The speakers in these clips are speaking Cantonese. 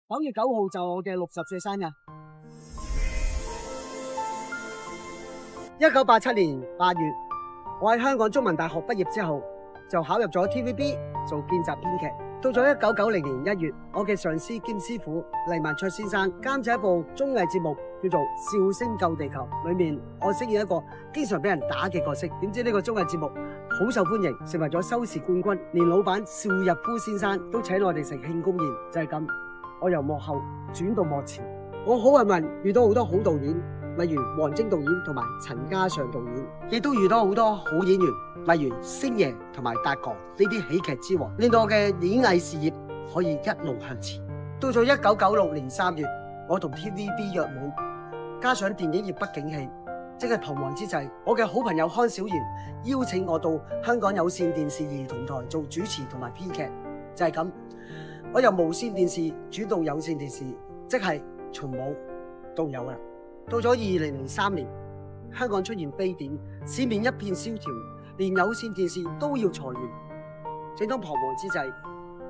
9月9號就我嘅60歲生日。1987年8月，我喺香港中文大學畢業之後，就考入咗 TVB 做見習編劇。到咗1990年1月，我嘅上司兼師傅黎文卓先生監製一部綜藝節目，叫做《笑聲救地球》。裏面我飾演一個經常俾人打嘅角色。點知呢個綜藝節目好受歡迎，成為咗收視冠軍，連老闆邵逸夫先生都請我哋食慶功宴。就係咁，我由幕後轉到幕前。我好幸運遇到好多好導演，例如王晶導演同埋陳嘉上導演，亦都遇到好多好演員，例如星爺同埋達哥呢啲喜劇之王，令到我嘅演藝事業可以一路向前。到咗1996年3月，我同 TVB 約滿，加上電影業不景氣，即係彷徨之際，我嘅好朋友康小賢邀請我到香港有線電視兒童台做主持同埋編劇。就係咁，我由無線電視轉到有線電視，即係從冇到有啦。到咗2003年，香港出現非典，市面一片蕭條，連有線電視都要裁員。正當彷徨之際，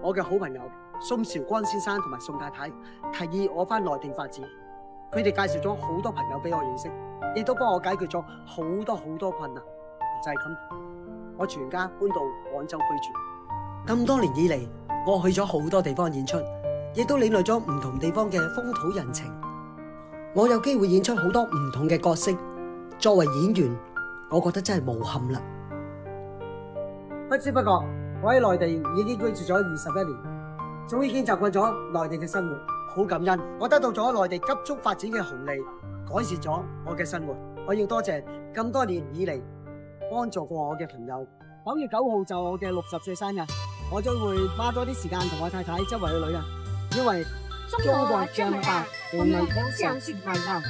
我嘅好朋友宋韶光先生同埋宋太太提議我返內地發展。佢哋介紹咗好多朋友俾我認識，亦都幫我解決咗好多困難。就係咁，我全家搬到廣州居住。咁多年以嚟，我去咗好多地方演出，亦都領略咗唔同地方嘅風土人情。我有機會演出好多唔同嘅角色，作為演員，我覺得真係無憾啦。不知不覺，我喺內地已經居住咗21年，早已經習慣咗內地嘅生活，好感恩。我得到咗內地急速發展嘅紅利，改善咗我嘅生活。我要多謝咁多年以嚟幫助過我嘅朋友。9月9號就我嘅60歲生日，我將會花多啲時間同我太太周圍去旅行，因為中國這麼大，我們都想去看看。